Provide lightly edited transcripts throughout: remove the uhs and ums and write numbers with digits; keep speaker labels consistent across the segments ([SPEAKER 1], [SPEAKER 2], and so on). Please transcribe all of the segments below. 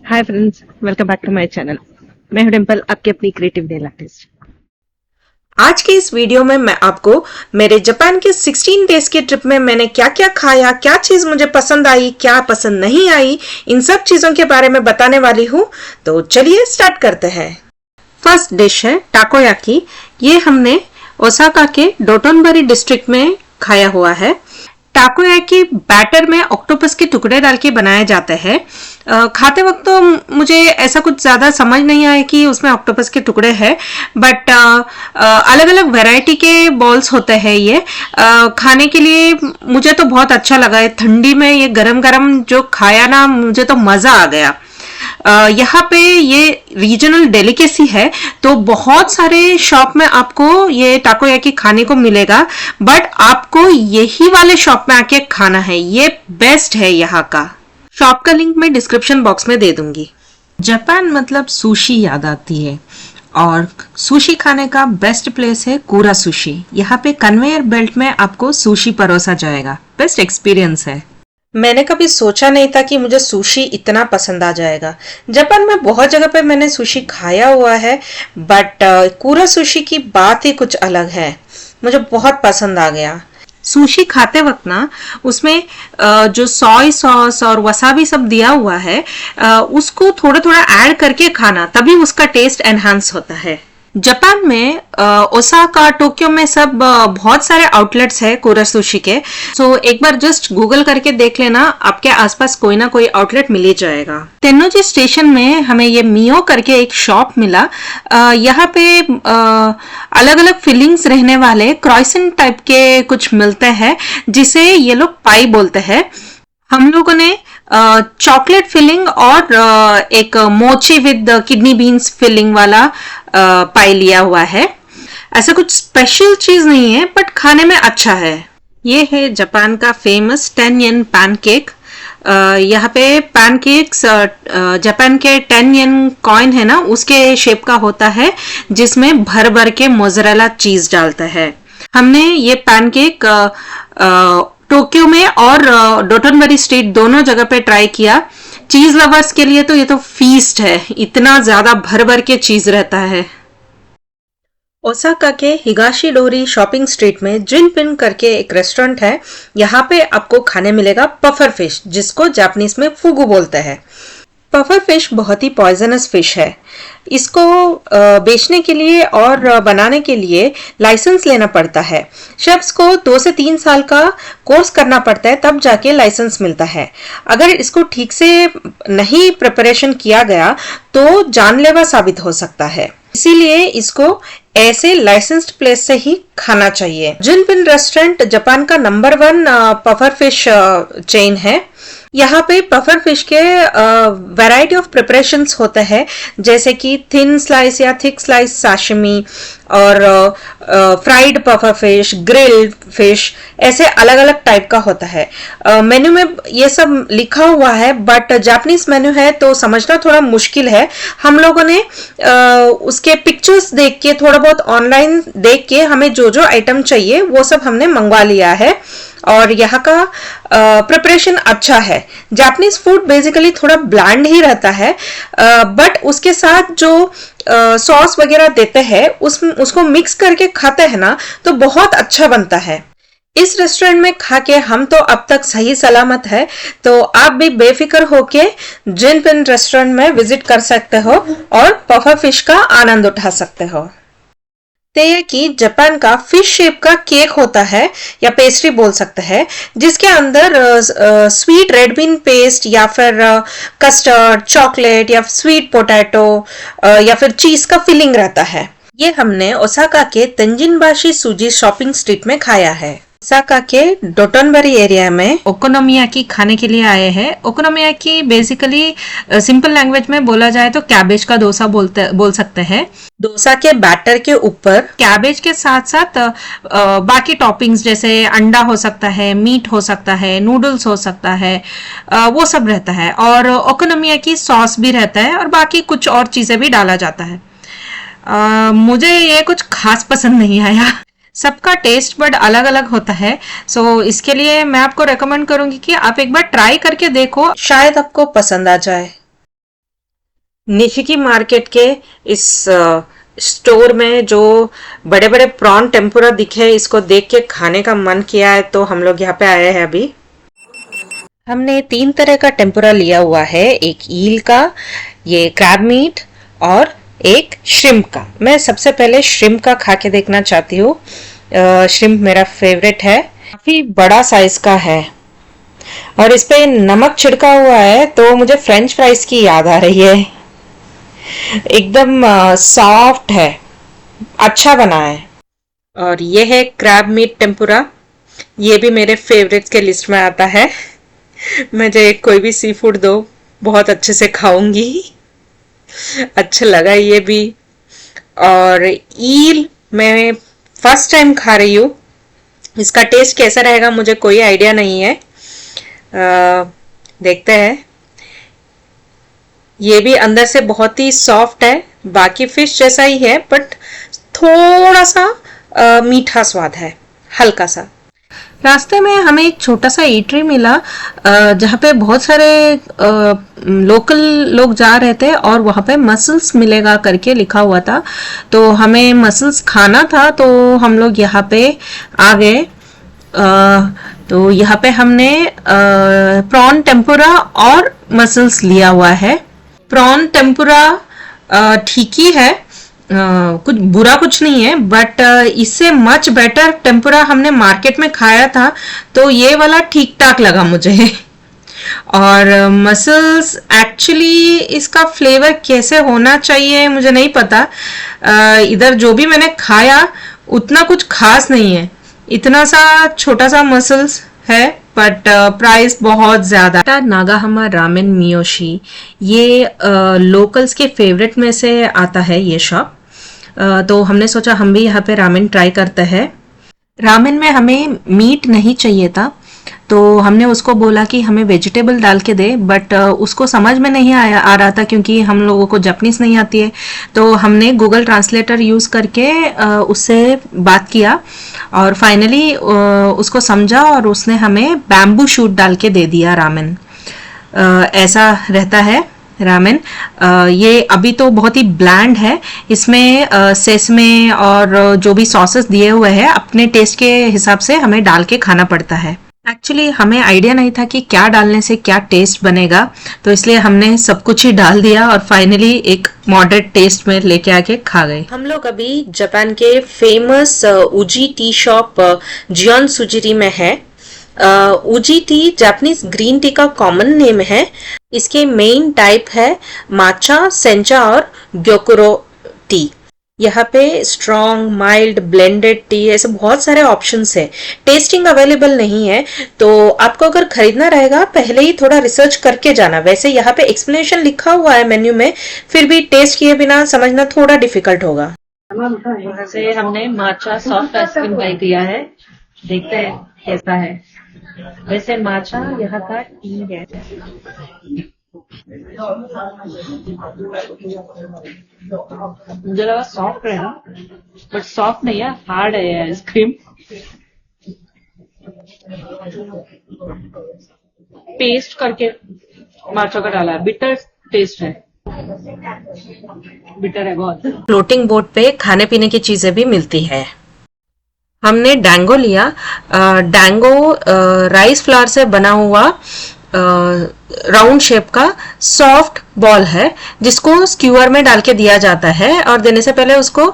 [SPEAKER 1] Hi friends, welcome back to my channel. मैं हूं डिम्पल, आपकी अपनी क्रिएटिव नेल आर्टिस्ट।
[SPEAKER 2] आज के इस वीडियो में मैं आपको मेरे जापान के 16 डेज की ट्रिप में मैंने क्या क्या खाया, क्या चीज मुझे पसंद आई, क्या पसंद नहीं आई, इन सब चीजों के बारे में बताने वाली हूँ। तो चलिए स्टार्ट करते हैं। फर्स्ट डिश है टाकोयाकी। ये हमने ओसाका के डोटोनबरी डिस्ट्रिक्ट में खाया हुआ है। टाकोयाकी बैटर में ऑक्टोपस के टुकड़े डाल के बनाया जाता है। खाते वक्त तो मुझे ऐसा कुछ ज्यादा समझ नहीं आया कि उसमें ऑक्टोपस के टुकड़े हैं, बट अलग अलग वैरायटी के बॉल्स होते हैं। ये खाने के लिए मुझे तो बहुत अच्छा लगा है। ठंडी में ये गरम गरम जो खाया ना, मुझे तो मजा आ गया। यहाँ पे ये रीजनल डेलिकेसी है, तो बहुत सारे शॉप में आपको ये टाकोयाकी खाने को मिलेगा, बट आपको यही वाले शॉप में आके खाना है। ये बेस्ट है यहाँ का। शॉप का लिंक मैं डिस्क्रिप्शन बॉक्स में दे दूंगी। जापान मतलब सुशी याद आती है, और सुशी खाने का बेस्ट प्लेस है कुरा सुशी। यहाँ पे कन्वेयर बेल्ट में आपको सुशी परोसा जाएगा। बेस्ट एक्सपीरियंस है। मैंने कभी सोचा नहीं था कि मुझे सुशी इतना पसंद आ जाएगा। जापान में बहुत जगह पे मैंने सुशी खाया हुआ है, बट कुरा सुशी की बात ही कुछ अलग है। मुझे बहुत पसंद आ गया। सुशी खाते वक्त ना, उसमें जो सोय सॉस और वसाबी सब दिया हुआ है, उसको थोड़ा थोड़ा ऐड करके खाना, तभी उसका टेस्ट एनहांस होता है। जापान में ओसाका, टोक्यो में सब बहुत सारे आउटलेट्स है कुरा सुशी के। सो एक बार जस्ट गूगल करके देख लेना, आपके आसपास कोई ना कोई आउटलेट मिल ही जाएगा। तेन्नोजी स्टेशन में हमें ये मियो करके एक शॉप मिला। यहाँ पे अलग अलग फिलिंग्स रहने वाले क्रॉइसन टाइप के कुछ मिलते हैं, जिसे ये लोग पाई बोलते हैं। हम लोगों ने चॉकलेट फिलिंग और एक मोची विद किडनी बीन्स फिलिंग वाला पाई लिया हुआ है। ऐसा कुछ स्पेशल चीज नहीं है, बट खाने में अच्छा है। ये है जापान का फेमस 10 येन पैनकेक। यहाँ पे पैनकेक्स जापान के 10 येन कॉइन है ना, उसके शेप का होता है, जिसमें भर भर के मोज़रेला चीज डालता है। हमने ये पैनकेक टोक्यो में और डोटोनबरी स्ट्रीट दोनों जगह पे ट्राई किया। चीज लवर्स के लिए तो ये तो फीस्ट है, इतना ज्यादा भर भर के चीज रहता है। ओसाका के हिगाशी डोरी शॉपिंग स्ट्रीट में जिनपिन करके एक रेस्टोरेंट है। यहाँ पे आपको खाने मिलेगा पफर फिश, जिसको जापानीज में फुगु बोलते हैं। पफर फिश बहुत ही पॉइजनस फिश है। इसको बेचने के लिए और बनाने के लिए लाइसेंस लेना पड़ता है। शेफ्स को 2 से 3 साल का कोर्स करना पड़ता है, तब जाके लाइसेंस मिलता है। अगर इसको ठीक से नहीं प्रिपरेशन किया गया तो जानलेवा साबित हो सकता है। इसीलिए इसको ऐसे लाइसेंस्ड प्लेस से ही खाना चाहिए। जिनपिन रेस्टोरेंट जापान का नंबर 1 पफर फिश चेन है। यहाँ पे पफर फिश के वैरायटी ऑफ प्रिपरेशंस होते हैं, जैसे कि थिन स्लाइस या थिक स्लाइस साशिमी, और fried puffer fish, grilled fish, ऐसे अलग अलग टाइप का होता है। मेन्यू में ये सब लिखा हुआ है, बट जापानीज मेन्यू है तो समझना थोड़ा मुश्किल है। हम लोगों ने उसके पिक्चर्स देख के, थोड़ा बहुत ऑनलाइन देख के, हमें जो जो आइटम चाहिए वो सब हमने मंगवा लिया है। और यहाँ का प्रिपरेशन अच्छा है। जापानीज फूड बेसिकली थोड़ा ब्लैंड ही रहता है, बट उसके साथ जो सॉस वगैरह देते हैं, उसको मिक्स करके खाते हैं ना, तो बहुत अच्छा बनता है। इस रेस्टोरेंट में खा के हम तो अब तक सही सलामत है, तो आप भी बेफिक्र होके जिनपिन रेस्टोरेंट में विजिट कर सकते हो और पफर फिश का आनंद उठा सकते हो। तेयाकी जापान का फिश शेप का केक होता है, या पेस्ट्री बोल सकते हैं, जिसके अंदर स्वीट रेड बीन पेस्ट या फिर कस्टर्ड, चॉकलेट या स्वीट पोटैटो या फिर चीज का फिलिंग रहता है। ये हमने ओसाका के तेंजिनबाशी सुजी शॉपिंग स्ट्रीट में खाया है। ओसाका के डोटोनबरी एरिया में ओकोनोमियाकी खाने के लिए आए हैं। ओकोनोमियाकी बेसिकली सिंपल लैंग्वेज में बोला जाए तो कैबेज का डोसा बोल सकते हैं। डोसा के बैटर के ऊपर कैबेज के साथ साथ बाकी टॉपिंग्स जैसे अंडा हो सकता है, मीट हो सकता है, नूडल्स हो सकता है, वो सब रहता है। और ओकोनोमियाकी सॉस भी रहता है, और बाकी कुछ और चीजें भी डाला जाता है। मुझे ये कुछ खास पसंद नहीं आया। सबका टेस्ट बड अलग अलग होता है, सो इसके लिए मैं आपको रेकमेंड करूंगी कि आप एक बार ट्राई करके देखो, शायद आपको पसंद आ जाए। निशिकी मार्केट के इस स्टोर में जो बड़े बड़े प्रॉन टेम्पुरा दिखे, इसको देख के खाने का मन किया है, तो हम लोग यहाँ पे आए हैं अभी। हमने 3 तरह का टेम्पुरा लिया हुआ है, एक ईल का, ये क्रैब मीट और एक श्रिम्प का। मैं सबसे पहले श्रिम्प का खा के देखना चाहती हूँ। श्रिम्प मेरा फेवरेट है, काफी बड़ा साइज का है और इस पे नमक छिड़का हुआ है, तो मुझे फ्रेंच फ्राइज की याद आ रही है। एकदम सॉफ्ट है, अच्छा बना है। और ये है क्रैब मीट टेम्पुरा, ये भी मेरे फेवरेट्स के लिस्ट में आता है। मुझे कोई भी सी फूड दो, बहुत अच्छे से खाऊंगी। अच्छा लगा ये भी। और ईल मैं फर्स्ट टाइम खा रही हूँ, इसका टेस्ट कैसा रहेगा मुझे कोई आइडिया नहीं है। देखते हैं। ये भी अंदर से बहुत ही सॉफ्ट है, बाकी फिश जैसा ही है, बट थोड़ा सा मीठा स्वाद है, हल्का सा। रास्ते में हमें एक छोटा सा ईटरी मिला, जहाँ पे बहुत सारे लोकल लोग जा रहे थे और वहाँ पे मसल्स मिलेगा करके लिखा हुआ था, तो हमें मसल्स खाना था, तो हम लोग यहाँ पे आ गए। तो यहाँ पे हमने प्रॉन टेम्पुरा और मसल्स लिया हुआ है। प्रॉन टेम्पुरा ठीक ही है, कुछ बुरा कुछ नहीं है, बट इससे मच बेटर टेम्पुरा हमने मार्केट में खाया था, तो ये वाला ठीक ठाक लगा मुझे। और मसल्स एक्चुअली इसका फ्लेवर कैसे होना चाहिए मुझे नहीं पता। इधर जो भी मैंने खाया उतना कुछ खास नहीं है, इतना सा छोटा सा मसल्स है, बट प्राइस बहुत ज्यादा। नागाहामा रामेन मियोशी, ये लोकल्स के फेवरेट में से आता है ये शॉप। तो हमने सोचा हम भी यहाँ पे रामेन ट्राई करते हैं। रामेन में हमें मीट नहीं चाहिए था, तो हमने उसको बोला कि हमें वेजिटेबल डाल के दे, बट उसको समझ में नहीं आ रहा था, क्योंकि हम लोगों को जापानीज नहीं आती है। तो हमने गूगल ट्रांसलेटर यूज करके उससे बात किया और फाइनली उसको समझा और उसने हमें बैम्बू शूट डाल के दे दिया रामेन। ऐसा रहता है रामेन। ये अभी तो बहुत ही ब्लैंड है, इसमें सेसमे और जो भी सॉसेस दिए हुए हैं अपने टेस्ट के हिसाब से हमें डाल के खाना पड़ता है। एक्चुअली हमें आइडिया नहीं था कि क्या डालने से क्या टेस्ट बनेगा, तो इसलिए हमने सब कुछ ही डाल दिया और फाइनली एक मॉडरेट टेस्ट में लेके आके खा गए। हम लोग अभी जापान के फेमस उजी टी शॉप जियोन सुजिरी में है। उजी टी जापानीज ग्रीन टी का कॉमन नेम है। इसके मेन टाइप है माचा, सेंचा और ग्योकुरो टी। यहाँ पे स्ट्रॉन्ग, माइल्ड, ब्लेंडेड टी, ऐसे बहुत सारे ऑप्शंस है। टेस्टिंग अवेलेबल नहीं है, तो आपको अगर खरीदना रहेगा पहले ही थोड़ा रिसर्च करके जाना। वैसे यहाँ पे एक्सप्लेनेशन लिखा हुआ है मेन्यू में, फिर भी टेस्ट किए बिना समझना थोड़ा डिफिकल्ट होगा।
[SPEAKER 1] से हमने माचा सॉफ्ट आइसक्रीम बाई किया है, देखते हैं कैसा है। वैसे माचा यहाँ का टी है। मुझे लगा सॉफ्ट रहेगा, बट सॉफ्ट नहीं है, हार्ड है ये आइसक्रीम। पेस्ट करके माचा का डाला है, बिटर टेस्ट है, बिटर है बहुत।
[SPEAKER 2] फ्लोटिंग बोट पे खाने पीने की चीजें भी मिलती है। हमने डैंगो लिया। डैंगो राइस फ्लावर से बना हुआ राउंड शेप का सॉफ्ट बॉल है, जिसको स्क्यूअर में डाल के दिया जाता है और देने से पहले उसको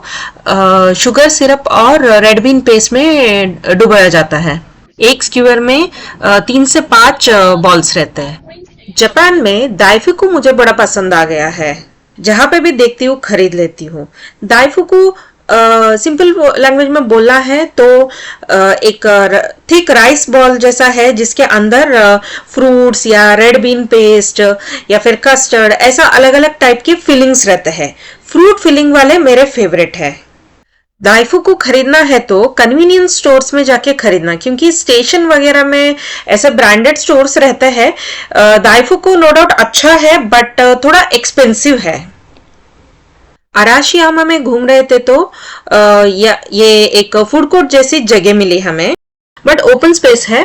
[SPEAKER 2] शुगर सिरप और रेड बीन पेस्ट में डुबाया जाता है। एक स्क्यूअर में 3 से 5 बॉल्स रहते हैं। जापान में दाइफुकु मुझे बड़ा पसंद आ गया है, जहां पे भी देखती हूँ खरीद लेती हूँ। दाइफुकु सिंपल लैंग्वेज में बोलना है तो एक थिक राइस बॉल जैसा है, जिसके अंदर फ्रूट्स या रेड बीन पेस्ट या फिर कस्टर्ड, ऐसा अलग अलग टाइप के फिलिंग्स रहते हैं। फ्रूट फिलिंग वाले मेरे फेवरेट है। दाइफुकु खरीदना है तो कन्वीनियंस स्टोर्स में जाके खरीदना, क्योंकि स्टेशन वगैरह में ऐसे ब्रांडेड स्टोर्स रहते हैं। दाइफुकु नो डाउट अच्छा है, बट थोड़ा एक्सपेंसिव है। अराशियामा में घूम रहे थे तो ये एक फूड कोर्ट जैसी जगह मिली हमें। बट ओपन स्पेस है।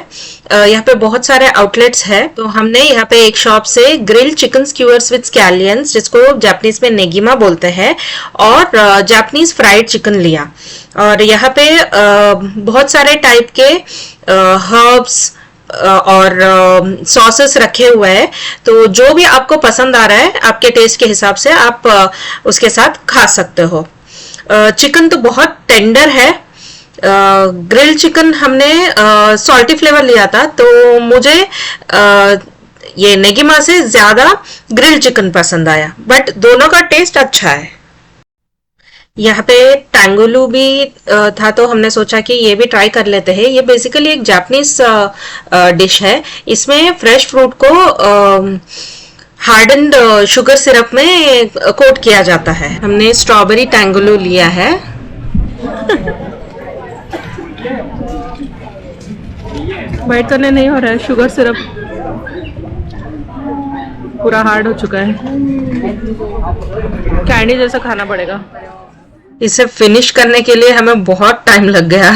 [SPEAKER 2] यहाँ पे बहुत सारे आउटलेट्स है। तो हमने यहाँ पे एक शॉप से ग्रिल्ड चिकन स्क्यूअर्स विद स्कैलियंस, जिसको जापानीज में नेगिमा बोलते हैं, और जापानीज फ्राइड चिकन लिया। और यहाँ पे बहुत सारे टाइप के हर्ब्स और सॉसेस रखे हुए हैं। तो जो भी आपको पसंद आ रहा है आपके टेस्ट के हिसाब से आप उसके साथ खा सकते हो। चिकन तो बहुत टेंडर है। ग्रिल चिकन हमने सॉल्टी फ्लेवर लिया था, तो मुझे ये नेगिमा से ज्यादा ग्रिल चिकन पसंद आया, बट दोनों का टेस्ट अच्छा है। यहाँ पे टैंगोलू भी था, तो हमने सोचा कि ये भी ट्राई कर लेते हैं। ये बेसिकली एक जापानीज डिश है। इसमें फ्रेश फ्रूट को हार्डन्ड शुगर सिरप में कोट किया जाता है। हमने स्ट्रॉबेरी टैंगोलू लिया है।
[SPEAKER 1] बाइट करने नहीं हो रहा है, शुगर सिरप पूरा हार्ड हो चुका है, कैंडी जैसा खाना पड़ेगा।
[SPEAKER 2] इसे फिनिश करने के लिए हमें बहुत टाइम लग गया।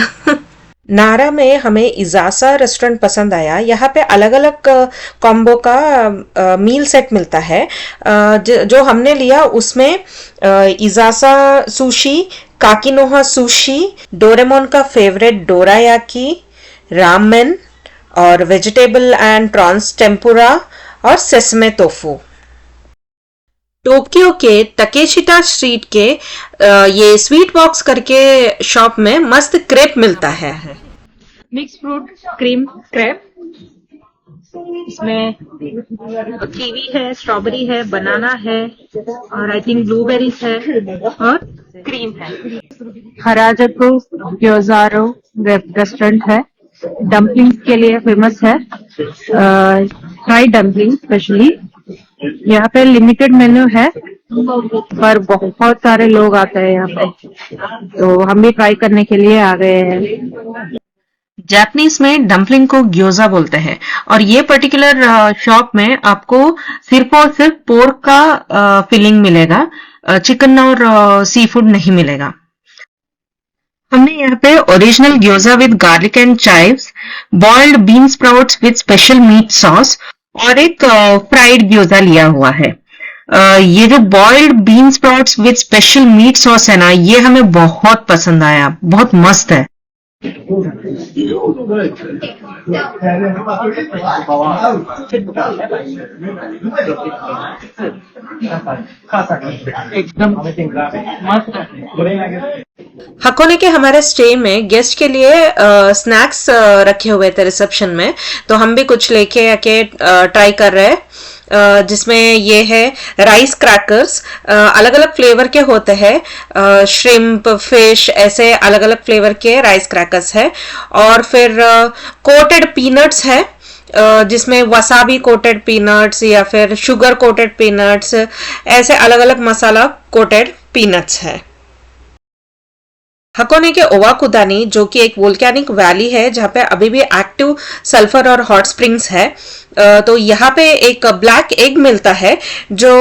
[SPEAKER 2] नारा में हमें इजासा रेस्टोरेंट पसंद आया। यहाँ पे अलग अलग कॉम्बो का मील सेट मिलता है। जो हमने लिया उसमें इजासा सुशी, काकिनोहा सुशी, डोरेमोन का फेवरेट डोरायाकी, रामेन और वेजिटेबल एंड प्रॉन्स टेम्पुरा और सेसमे टोफू। टोक्यो के तकेशिटा स्ट्रीट के ये स्वीट बॉक्स करके शॉप में मस्त क्रेप मिलता है।
[SPEAKER 1] मिक्स फ्रूट क्रीम क्रेप, इसमें कीवी है, स्ट्रॉबेरी है, बनाना है और आई थिंक ब्लूबेरीज है और क्रीम है। हराजुकु ग्योजारो रेस्टोरेंट है, डम्पलिंग्स के लिए फेमस है, फ्राइड डम्पलिंग स्पेशली। यहाँ पे लिमिटेड मेन्यू है पर बहुत सारे लोग आते हैं यहाँ पे, तो हम भी ट्राई करने के लिए आ गए हैं।
[SPEAKER 2] जापानीज में डम्पलिंग को ग्योजा बोलते हैं, और ये पर्टिकुलर शॉप में आपको सिर्फ और सिर्फ पोर्क का फिलिंग मिलेगा, चिकन और सी फूड नहीं मिलेगा। हमने यहाँ पे original gyoza with garlic and chives, boiled bean sprouts with special meat sauce और एक फ्राइड ग्योजा लिया हुआ है। ये जो boiled bean sprouts with special meat sauce है ना, ये हमें बहुत पसंद आया, बहुत मस्त है। हकोने के हमारे स्टे में गेस्ट के लिए स्नैक्स रखे हुए थे रिसेप्शन में, तो हम भी कुछ लेके आके ट्राई कर रहे हैं। जिसमें ये है राइस क्रैकर्स, अलग अलग फ्लेवर के होते हैं, श्रिम्प, फिश, ऐसे अलग अलग फ्लेवर के राइस क्रैकर्स है। और फिर कोटेड पीनट्स है, जिसमें वसाबी कोटेड पीनट्स या फिर शुगर कोटेड पीनट्स, ऐसे अलग अलग मसाला कोटेड पीनट्स है। हकोने के ओवाकुदानी, जो कि एक वोल्केनिक वैली है जहाँ पे अभी भी एक्टिव सल्फर और हॉट स्प्रिंग्स है, तो यहाँ पे एक ब्लैक एग मिलता है, जो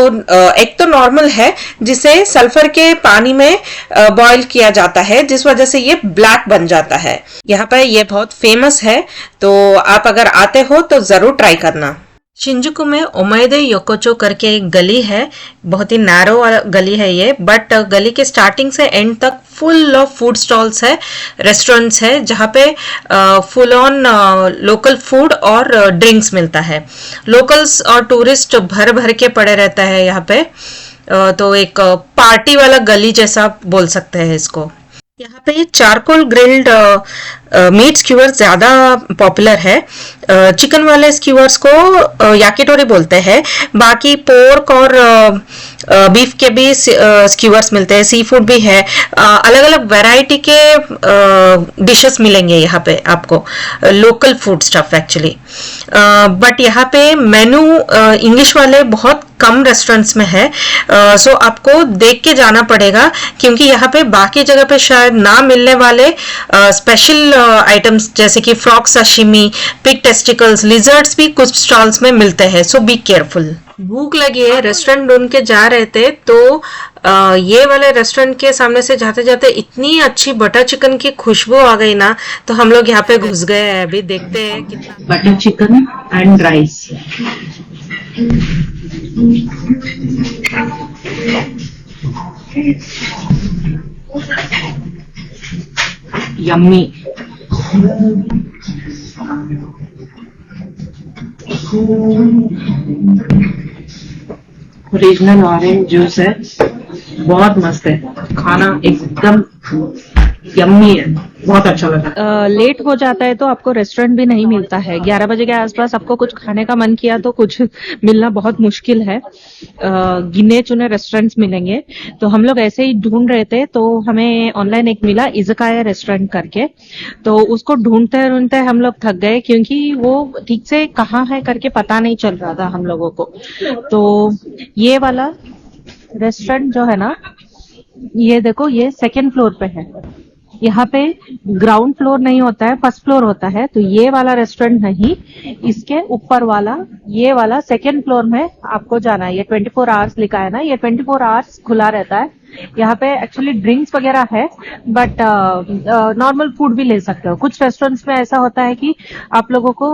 [SPEAKER 2] एग तो नॉर्मल है, जिसे सल्फर के पानी में बॉईल किया जाता है, जिस वजह से ये ब्लैक बन जाता है। यहाँ पे ये बहुत फेमस है, तो आप अगर आते हो तो जरूर ट्राई करना। शिंजुकू में ओमाइदे योकोचो करके एक गली है, बहुत ही नैरो गली है ये, बट गली के स्टार्टिंग से एंड तक फुल ऑफ फूड स्टॉल्स है, रेस्टोरेंट्स है, जहाँ पे फुल ऑन लोकल फूड और ड्रिंक्स मिलता है। लोकल्स और टूरिस्ट भर भर के पड़े रहता है यहाँ पे, तो एक पार्टी वाला गली जैसा बोल सकते हैं इसको। यहाँ पे चारकोल ग्रिल्ड मीट स्क्यूअर्स ज्यादा पॉपुलर है। चिकन वाले स्क्यूअर्स को याकिटोरी बोलते हैं, बाकी पोर्क और बीफ के भी स्क्यूअर्स मिलते हैं, सी फूड भी है, अलग अलग वैरायटी के डिशेस मिलेंगे यहाँ पे आपको, local food stuff actually. But यहाँ पे मेनू इंग्लिश वाले बहुत कम रेस्टोरेंट्स में है, सो आपको देख के जाना पड़ेगा, क्योंकि यहाँ पे बाकी जगह पे शायद ना मिलने वाले स्पेशल आइटम्स जैसे कि frog sashimi, pig testicles, lizards भी कुछ स्टॉल्स में मिलते हैं, सो बी केयरफुल। भूख लगी है, रेस्टोरेंट ढूंढ के जा रहे थे तो ये वाले रेस्टोरेंट के सामने से जाते जाते इतनी अच्छी बटर चिकन की खुशबू आ गई ना, तो हम लोग यहाँ पे घुस गए हैं। अभी देखते हैं कितना।
[SPEAKER 1] Butter chicken and rice. Yummy. Original orange juice है, बहुत मस्त है। खाना एकदम यम्मी है, बहुत अच्छा लगा। लेट हो जाता है तो आपको रेस्टोरेंट भी नहीं मिलता है। 11 बजे के आसपास आपको कुछ खाने का मन किया तो कुछ मिलना बहुत मुश्किल है। गिने चुने रेस्टोरेंट्स मिलेंगे। तो हम लोग ऐसे ही ढूंढ रहे थे तो हमें ऑनलाइन एक मिला, इज़ाकाया रेस्टोरेंट करके। तो उसको ढूंढते ढूंढते हम लोग थक गए क्योंकि वो ठीक से कहाँ है करके पता नहीं चल रहा था हम लोगों को। तो ये वाला रेस्टोरेंट जो है ना, ये देखो, ये 2nd फ्लोर पे है। यहाँ पे ग्राउंड फ्लोर नहीं होता है, 1st फ्लोर होता है। तो ये वाला रेस्टोरेंट नहीं, इसके ऊपर वाला, ये वाला 2nd फ्लोर में आपको जाना है। ये 24 आवर्स लिखा है ना, ये 24 आवर्स खुला रहता है। यहाँ पे एक्चुअली ड्रिंक्स वगैरह है, बट नॉर्मल फूड भी ले सकते हो। कुछ रेस्टोरेंट्स में ऐसा होता है कि आप लोगों को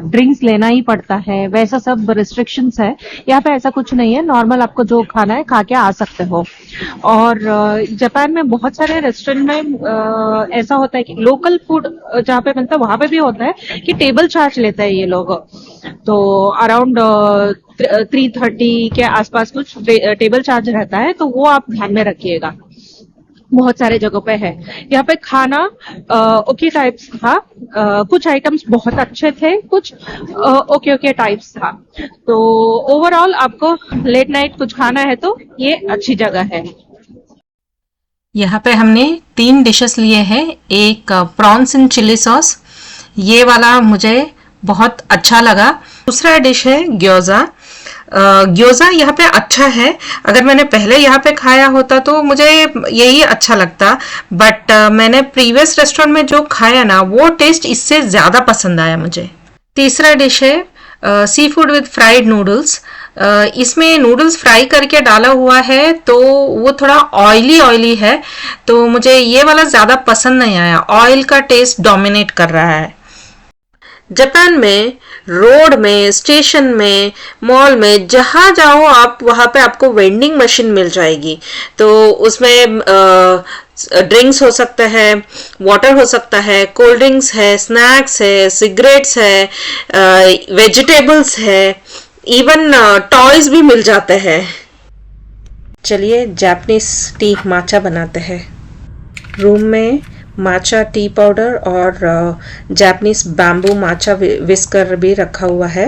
[SPEAKER 1] ड्रिंक्स लेना ही पड़ता है, वैसा सब रिस्ट्रिक्शंस है। यहाँ पे ऐसा कुछ नहीं है, नॉर्मल आपको जो खाना है खा के आ सकते हो। और जापान में बहुत सारे रेस्टोरेंट में ऐसा होता है कि लोकल फूड जहाँ पे मिलता है वहां पे भी होता है कि टेबल चार्ज लेते हैं ये लोग। तो अराउंड 330 के आसपास कुछ टेबल चार्ज रहता है, तो वो आप ध्यान में रखिएगा। बहुत सारे जगहों पे है। यहाँ पे खाना ओके टाइप्स था। कुछ आइटम्स बहुत अच्छे थे, कुछ ओके ओके टाइप्स था। तो ओवरऑल आपको लेट नाइट कुछ खाना है तो ये अच्छी जगह है।
[SPEAKER 2] यहाँ पे हमने 3 डिशेस लिए हैं। एक प्रॉन्स इन चिली सॉस, ये वाला मुझे बहुत अच्छा लगा। दूसरा डिश है ग्योजा। ग्योजा यहाँ पे अच्छा है। अगर मैंने पहले यहाँ पे खाया होता तो मुझे यही अच्छा लगता, बट मैंने प्रीवियस रेस्टोरेंट में जो खाया ना, वो टेस्ट इससे ज्यादा पसंद आया मुझे। तीसरा डिश है sea food with fried noodles. इसमें नूडल्स फ्राई करके डाला हुआ है तो वो थोड़ा ऑयली ऑयली है, तो मुझे ये वाला ज्यादा पसंद नहीं आया। ऑयल का टेस्ट डोमिनेट कर रहा है। जापान में रोड में, स्टेशन में, मॉल में, जहां जाओ आप वहां पे आपको वेंडिंग मशीन मिल जाएगी। तो उसमें ड्रिंक्स हो सकता है, वाटर हो सकता है, कोल्ड ड्रिंक्स है, स्नैक्स है, सिगरेट्स है, वेजिटेबल्स है, इवन टॉयज भी मिल जाते हैं। चलिए जापानीज टी माचा बनाते हैं। रूम में माचा टी पाउडर और जापानीज बैम्बू माचा विस्कर भी रखा हुआ है।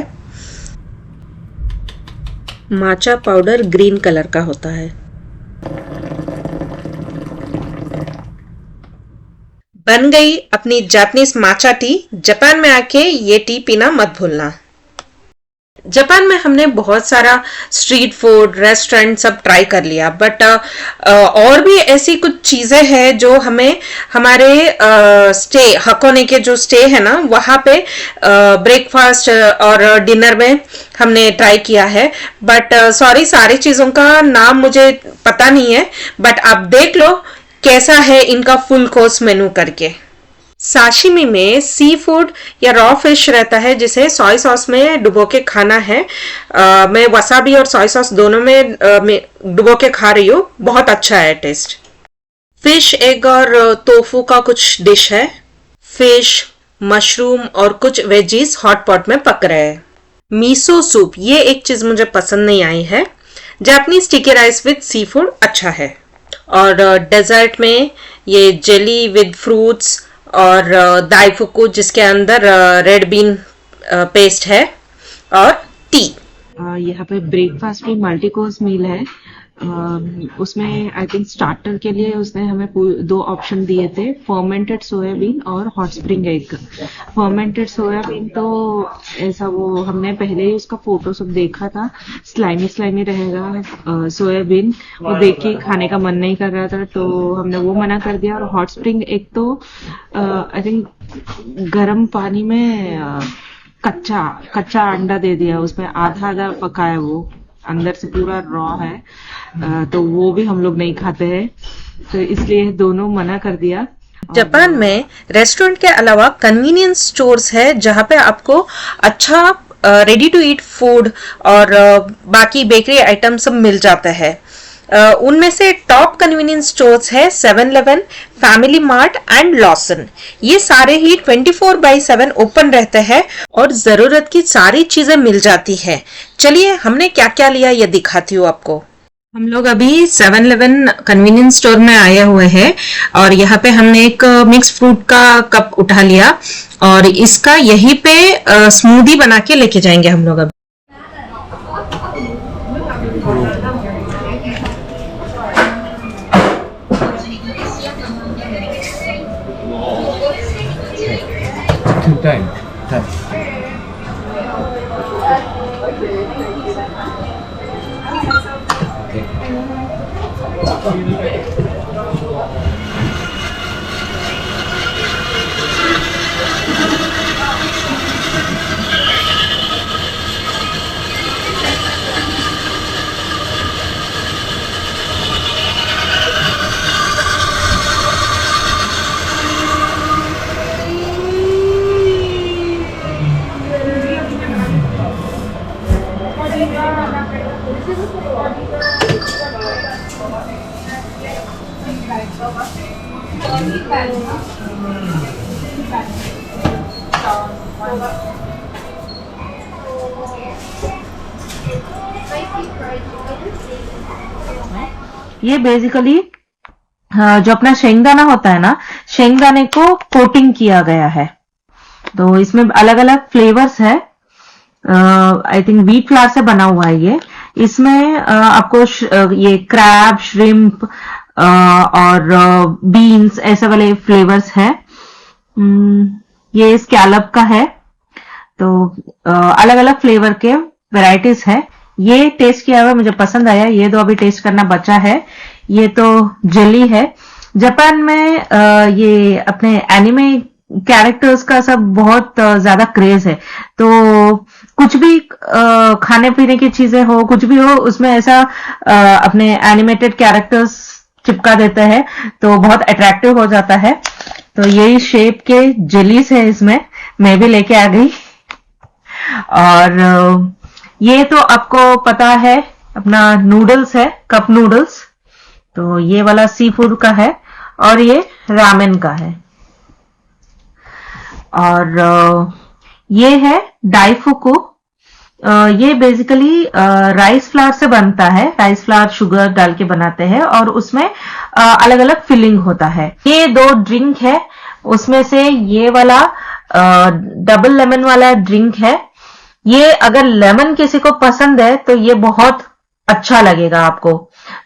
[SPEAKER 2] माचा पाउडर ग्रीन कलर का होता है। बन गई अपनी जापानीज माचा टी। जापान में आके ये टी पीना मत भूलना। जापान में हमने बहुत सारा स्ट्रीट फूड, रेस्टोरेंट सब ट्राई कर लिया, बट और भी ऐसी कुछ चीजें हैं जो हमें हमारे स्टे हकोने के जो स्टे है ना, वहां पे ब्रेकफास्ट और डिनर में हमने ट्राई किया है। बट सॉरी, सारी चीजों का नाम मुझे पता नहीं है, बट आप देख लो कैसा है इनका फुल कोर्स मेनू करके। साशिमी में सी फूड या रॉ फिश रहता है जिसे सोया सॉस में डुबो के खाना है। मैं वसाबी और सोया सॉस दोनों में डुबो के खा रही हूँ। बहुत अच्छा है टेस्ट। फिश, एग और टोफू का कुछ डिश है। फिश, मशरूम और कुछ वेजीज हॉट पॉट में पक रहे हैं। मीसो सूप, ये एक चीज मुझे पसंद नहीं आई है। Japanese sticky rice with sea food अच्छा है। और डेजर्ट में ये जेली विद फ्रूट्स और दाइफुकु जिसके अंदर रेड बीन पेस्ट है, और टी।
[SPEAKER 1] यहाँ पे ब्रेकफास्ट में मल्टी कोर्स मील है। उसमें आई थिंक स्टार्टर के लिए उसने हमें 2 ऑप्शन दिए थे, फर्मेंटेड सोयाबीन और hot spring egg. Fermented soybean तो ऐसा वो हमने पहले ही उसका फोटो सब देखा था, स्लाइमी स्लाइमी रहेगा सोयाबीन, वो देख के खाने का मन नहीं कर रहा था, तो हमने वो मना कर दिया। और हॉट स्प्रिंग एग तो आई थिंक गर्म पानी में
[SPEAKER 3] कच्चा कच्चा अंडा दे दिया, उसमें आधा आधा पका है, वो अंदर से पूरा रॉ है। तो वो भी हम लोग नहीं खाते हैं, तो इसलिए दोनों मना कर दिया।
[SPEAKER 2] जापान में रेस्टोरेंट के अलावा कन्वीनियंस स्टोर्स है जहां पे आपको अच्छा रेडी टू ईट फूड और बाकी बेकरी आइटम सब मिल जाता है। उनमें से टॉप कन्वीनियंस स्टोर्स है 7-Eleven, family mart and Lawson. ये सारे ही 24/7 ओपन रहते हैं और जरूरत की सारी चीजें मिल जाती है। चलिए हमने क्या क्या लिया ये दिखाती हूँ आपको। हम लोग अभी 7-Eleven कन्वीनियंस स्टोर में आए हुए हैं और यहाँ पे हमने एक मिक्स फ्रूट का कप उठा लिया और इसका यहीं पे स्मूदी बना के लेके जाएंगे हम लोग अभी।
[SPEAKER 1] ये बेसिकली जो अपना शेंगदाना होता है ना, शेंगदाने को कोटिंग किया गया है। तो इसमें अलग अलग फ्लेवर्स है। आई थिंक व्हीट फ्लावर से बना हुआ है ये। इसमें आपको ये क्रैब, श्रिम्प और बीन्स ऐसे वाले फ्लेवर्स है। ये स्कैलप का है। तो अलग अलग फ्लेवर के वैरायटीज है। ये टेस्ट किया हुआ मुझे पसंद आया। ये तो अभी टेस्ट करना बचा है। ये तो जेली है। जापान में ये अपने एनिमे कैरेक्टर्स का सब बहुत ज्यादा क्रेज है। तो कुछ भी खाने पीने की चीजें हो, कुछ भी हो, उसमें ऐसा अपने एनिमेटेड कैरेक्टर्स चिपका देते हैं तो बहुत अट्रैक्टिव हो जाता है। तो यही शेप के जेलीज है इसमें, मैं भी लेके आ गई। और ये तो आपको पता है अपना नूडल्स है, कप नूडल्स। तो ये वाला सी फूड का है और ये रामेन का है। और ये है डाइफुकु। ये बेसिकली राइस फ्लावर से बनता है। राइस फ्लावर शुगर डाल के बनाते हैं और उसमें अलग अलग फिलिंग होता है। ये 2 ड्रिंक है, उसमें से ये वाला डबल लेमन वाला ड्रिंक है। ये अगर लेमन किसी को पसंद है तो ये बहुत अच्छा लगेगा आपको।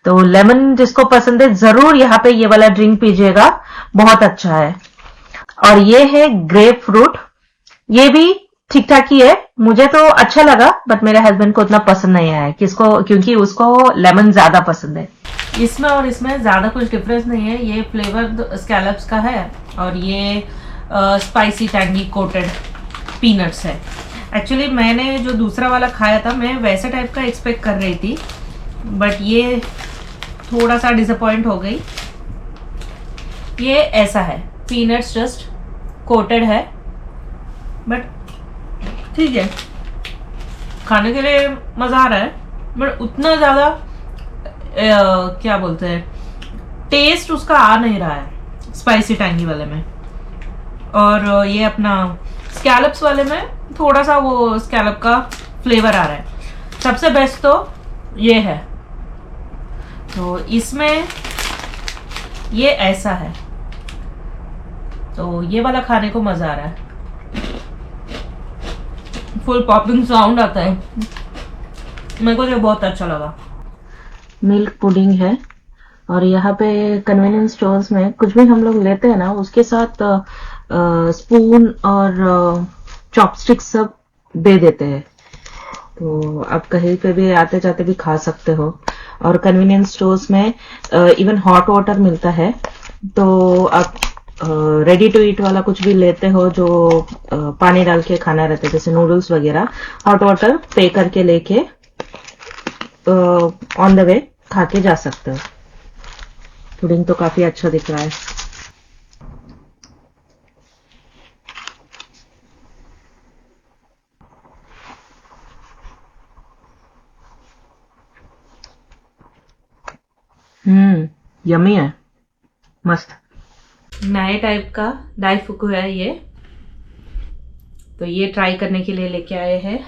[SPEAKER 1] तो लेमन जिसको पसंद है जरूर यहाँ पे ये वाला ड्रिंक पीजिएगा, बहुत अच्छा है। और ये है ग्रेप फ्रूट। ये भी ठीक ठाक ही है, मुझे तो अच्छा लगा, बट मेरे हस्बैंड को उतना पसंद नहीं आया क्योंकि उसको लेमन ज्यादा पसंद है। इसमें और इसमें ज्यादा कुछ डिफरेंस नहीं है। ये फ्लेवर स्कैलप्स का है और ये स्पाइसी टैंगी कोटेड पीनट्स है। एक्चुअली मैंने जो दूसरा वाला खाया था, मैं वैसे टाइप का एक्सपेक्ट कर रही थी, बट ये थोड़ा सा डिसअपॉइंट हो गई। ये ऐसा है, पीनट्स जस्ट कोटेड है, बट ठीक है, खाने के लिए मजा आ रहा है। बट उतना ज्यादा क्या बोलते हैं, टेस्ट उसका आ नहीं रहा है स्पाइसी टैंगी वाले में। और ये अपना स्कैलप्स वाले में थोड़ा सा वो स्कैलप का फ्लेवर आ रहा है। सबसे बेस्ट तो ये है। तो इसमें ये ऐसा है, तो ये वाला खाने को मजा आ रहा है। फुल पॉपिंग साउंड आता है, मेरे को ये बहुत अच्छा लगा। मिल्क पुडिंग है और यहाँ पे कन्वीनियंस स्टोर्स में कुछ भी हम लोग लेते हैं ना, उसके साथ स्पून और चॉपस्टिक सब दे देते हैं। तो आप कहीं पे भी आते जाते भी खा सकते हो। और कन्वीनियंस स्टोर्स में इवन हॉट वाटर मिलता है, तो आप
[SPEAKER 3] रेडी टू ईट वाला कुछ भी लेते हो जो पानी डाल के खाना रहता है, जैसे नूडल्स वगैरह, हॉट वाटर पे करके लेके ऑन द वे खा के जा सकते हो। पुडिंग तो काफी अच्छा दिख रहा है। यमी है, मस्त। नए टाइप का डाइफुकु है ये, तो ये ट्राई करने के लिए लेके आए हैं।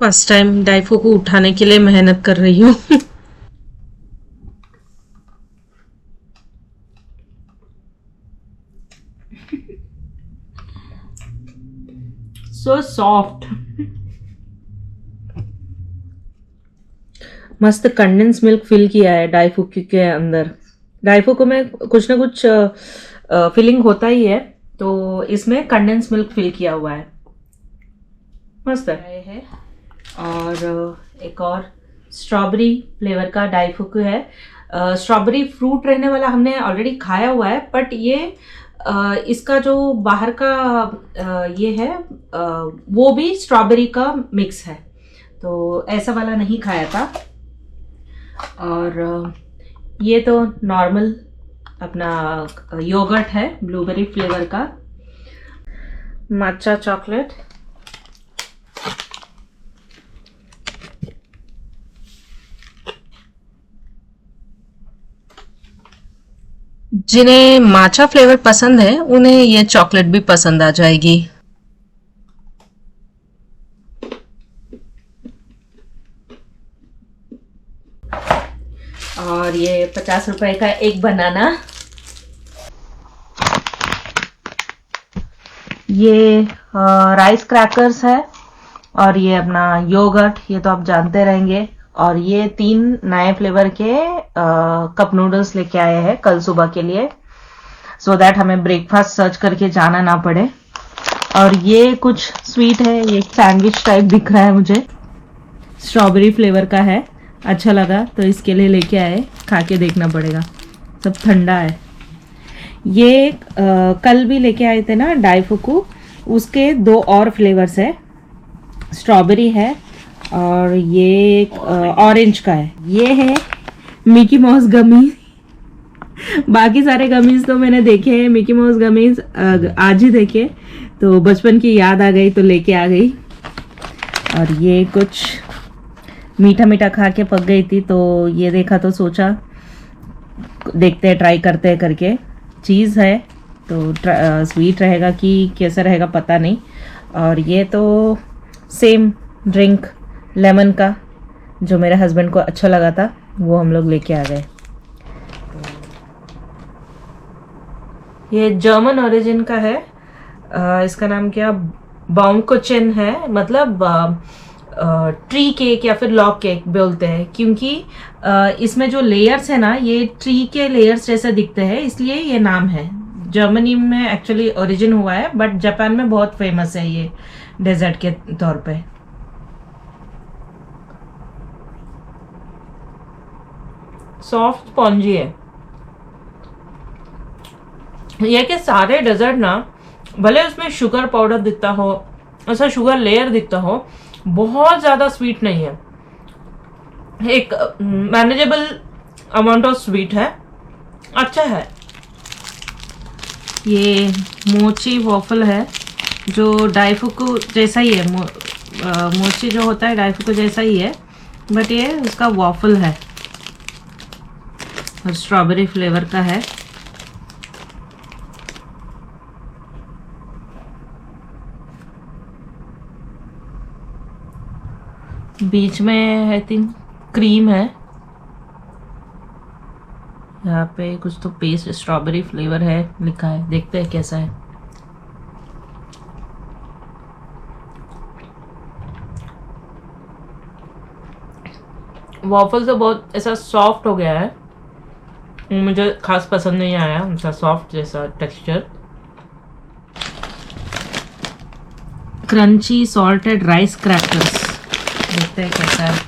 [SPEAKER 3] फर्स्ट टाइम डाइफुकु उठाने के लिए मेहनत कर रही हूँ। सो सॉफ्ट, मस्त कंडेंस मिल्क फिल किया है डाइफुकु के अंदर। डाइफुकु में कुछ ना कुछ फिलिंग होता ही है, तो इसमें कंडेंस मिल्क फिल किया हुआ है, मस्त है। और एक और स्ट्रॉबेरी फ्लेवर का डाइफुकु है। स्ट्रॉबेरी फ्रूट रहने वाला हमने ऑलरेडी खाया हुआ है, बट ये इसका जो बाहर का ये है वो भी स्ट्रॉबेरी का मिक्स है, तो ऐसा वाला नहीं खाया था। और ये तो नॉर्मल अपना योगर्ट है ब्लूबेरी फ्लेवर का। माचा चॉकलेट, जिन्हें माचा फ्लेवर पसंद है उन्हें ये चॉकलेट भी पसंद आ जाएगी। और ये 50 रुपए का एक बनाना। ये राइस क्रैकर्स है, और ये अपना योगर्ट, ये तो आप जानते रहेंगे। और ये 3 नए फ्लेवर के कप नूडल्स लेके आए हैं कल सुबह के लिए, सो दैट हमें ब्रेकफास्ट सर्च करके जाना ना पड़े। और ये कुछ स्वीट है, ये सैंडविच टाइप दिख रहा है मुझे, स्ट्रॉबेरी फ्लेवर का है, अच्छा लगा तो इसके लिए लेके आए, खा के देखना पड़ेगा, सब ठंडा है। ये कल भी लेके आए थे ना डाइफुकु, उसके 2 और फ्लेवर्स है, स्ट्रॉबेरी है और ये ऑरेंज का है। ये है मिकी माउस गमी। बाकी सारे गमीज तो मैंने देखे हैं, मिकी माउस गमीज आज ही देखे, तो बचपन की याद आ गई तो लेके आ गई। और ये कुछ मीठा मीठा खा के पक गई थी, तो ये देखा तो सोचा देखते हैं, ट्राई करते हैं करके। चीज़ है तो स्वीट रहेगा कि कैसा रहेगा पता नहीं। और ये तो सेम ड्रिंक लेमन का, जो मेरे हस्बैंड को अच्छा लगा था, वो हम लोग लेके आ गए। ये जर्मन ओरिजिन का है, इसका नाम क्या बाउंकोचेन है, मतलब ट्री केक या फिर लॉग केक बोलते हैं, क्योंकि इसमें जो लेयर्स है ना, ये ट्री के लेयर्स जैसे दिखते हैं, इसलिए ये नाम है। जर्मनी में एक्चुअली ओरिजिन हुआ है, बट जापान में बहुत फेमस है ये डेजर्ट के तौर पे। सॉफ्ट स्पॉन्जी है ये, कि सारे डेजर्ट ना, भले उसमें शुगर पाउडर दिखता हो, ऐसा शुगर लेयर दिखता हो, बहुत ज्यादा स्वीट नहीं है, एक मैनेजेबल अमाउंट ऑफ स्वीट है, अच्छा है। ये मोची वॉफल है, जो डाइफुकु जैसा ही है, मोची जो होता है डाइफुकु जैसा ही है, बट ये उसका वॉफल है और स्ट्रॉबेरी फ्लेवर का है। बीच में आई थिंक क्रीम है, यहाँ पे कुछ तो पेस्ट स्ट्रॉबेरी फ्लेवर है लिखा है, देखते हैं कैसा है। वॉफल तो बहुत ऐसा सॉफ्ट हो गया है, मुझे खास पसंद नहीं आया उनका सॉफ्ट जैसा texture. Crunchy salted rice crackers, देखते हैं कैसा है।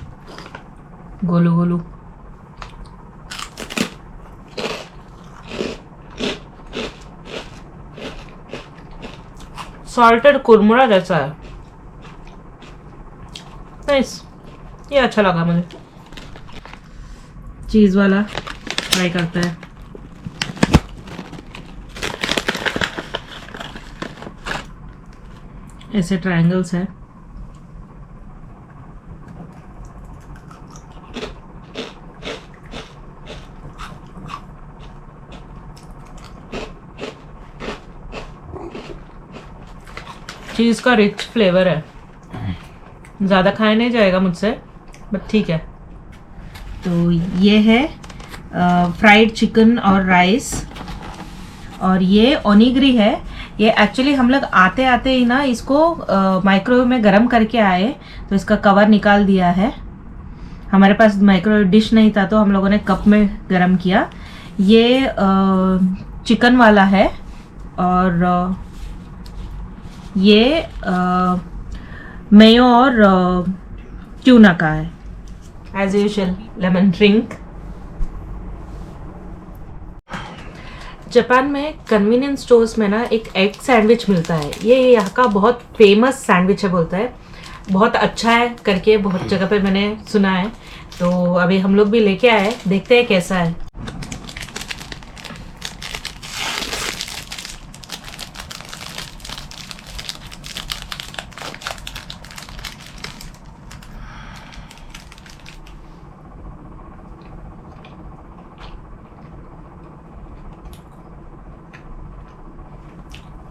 [SPEAKER 3] गोलू गोलू सॉल्टेड कुरमुरा जैसा है, नाइस, ये अच्छा लगा मुझे। चीज वाला ट्राई करते हैं। ऐसे ट्रायंगल्स है, चीज का रिच फ्लेवर है, ज्यादा खाया नहीं जाएगा मुझसे, बट ठीक है। तो ये है फ्राइड चिकन और राइस, और ये ओनिग्री है। ये एक्चुअली हम लोग आते आते ही ना इसको माइक्रोवेव में गरम करके आए, तो इसका कवर निकाल दिया है। हमारे पास माइक्रोवेव डिश नहीं था तो हम लोगों ने कप में गरम किया। ये चिकन वाला है, और ये मेयो और ट्यूना का है। As usual lemon drink. Japan में कन्वीनियंस स्टोर्स में ना एक एग सैंडविच मिलता है, ये यहाँ का बहुत फेमस सैंडविच है, बोलता है बहुत अच्छा है करके, बहुत जगह पे मैंने सुना है। तो अभी हम लोग भी लेके आए, देखते हैं कैसा है।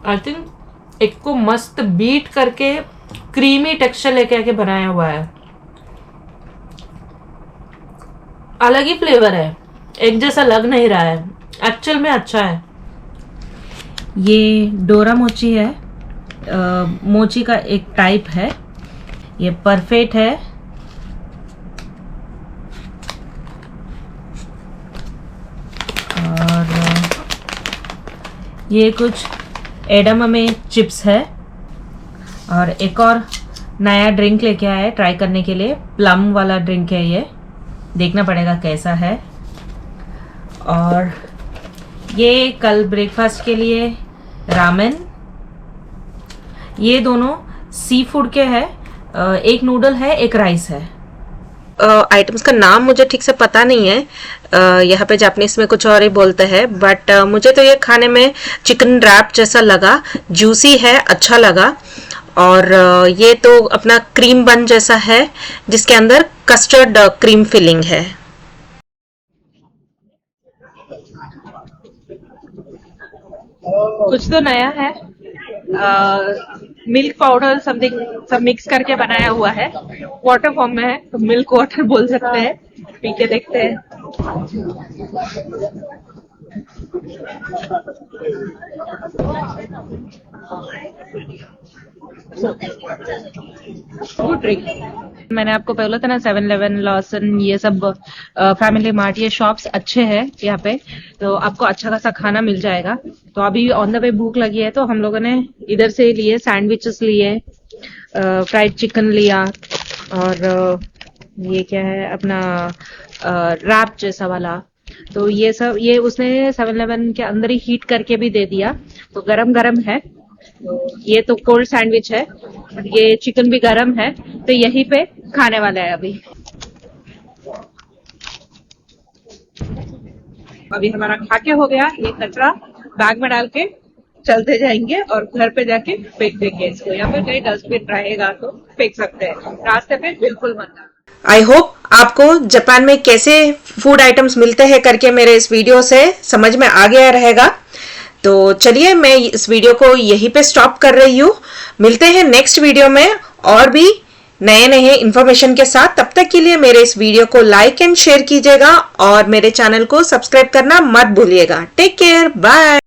[SPEAKER 3] आई थिंक एक को मस्त बीट करके क्रीमी टेक्सचर लेके आके बनाया हुआ है, अलग ही फ्लेवर है, एक जैसा लग नहीं रहा है, एक्चुअल में अच्छा है। ये डोरा मोची है, मोची का एक टाइप है, ये परफेक्ट है। और ये कुछ एडामामे चिप्स है, और एक और नया ड्रिंक लेके आया है ट्राई करने के लिए, प्लम वाला ड्रिंक है, ये देखना पड़ेगा कैसा है। और ये कल ब्रेकफास्ट के लिए रामेन, ये दोनों सी फूड के हैं, एक नूडल है एक राइस है।
[SPEAKER 2] आइटम्स का नाम मुझे ठीक से पता नहीं है, यहाँ पे जापानीज में कुछ और ही बोलते हैं, बट मुझे तो ये खाने में चिकन रैप जैसा लगा, जूसी है, अच्छा लगा। और ये तो अपना क्रीम बन जैसा है जिसके अंदर कस्टर्ड क्रीम फिलिंग है।
[SPEAKER 1] कुछ तो नया है, मिल्क पाउडर समथिंग सब मिक्स करके बनाया हुआ है, वाटर फॉर्म में है, तो मिल्क वाटर बोल सकते हैं। पी के देखते हैं। Good drink. मैंने आपको पहले था ना 7-Eleven, लॉसन, ये सब फैमिली मार्ट, ये शॉप्स अच्छे हैं यहाँ पे, तो आपको अच्छा खासा खाना मिल जाएगा। तो अभी ऑन द वे भूख लगी है, तो हम लोगों ने इधर से लिए सैंडविचेस लिए, फ्राइड चिकन लिया, और ये क्या है अपना रैप जैसा वाला। तो ये सब ये उसने 7-Eleven के अंदर ही हीट करके भी दे दिया, तो गरम गरम है। ये तो कोल्ड सैंडविच है, ये चिकन भी गरम है, तो यहीं पे खाने वाला है अभी। अभी हमारा खा के हो गया, ये कचरा बैग में डाल के चलते जाएंगे और घर पे जाके फेंक देंगे इसको, या फिर कहीं डस्टबिन रहेगा तो फेंक सकते हैं, रास्ते पे बिल्कुल मत।
[SPEAKER 2] आई होप आपको जापान में कैसे फूड आइटम्स मिलते हैं करके मेरे इस वीडियो से समझ में आ गया रहेगा। तो चलिए मैं इस वीडियो को यहीं पे स्टॉप कर रही हूँ, मिलते हैं नेक्स्ट वीडियो में और भी नए नए इन्फॉर्मेशन के साथ। तब तक के लिए मेरे इस वीडियो को लाइक एंड शेयर कीजिएगा और मेरे चैनल को सब्सक्राइब करना मत भूलिएगा। Take care, bye.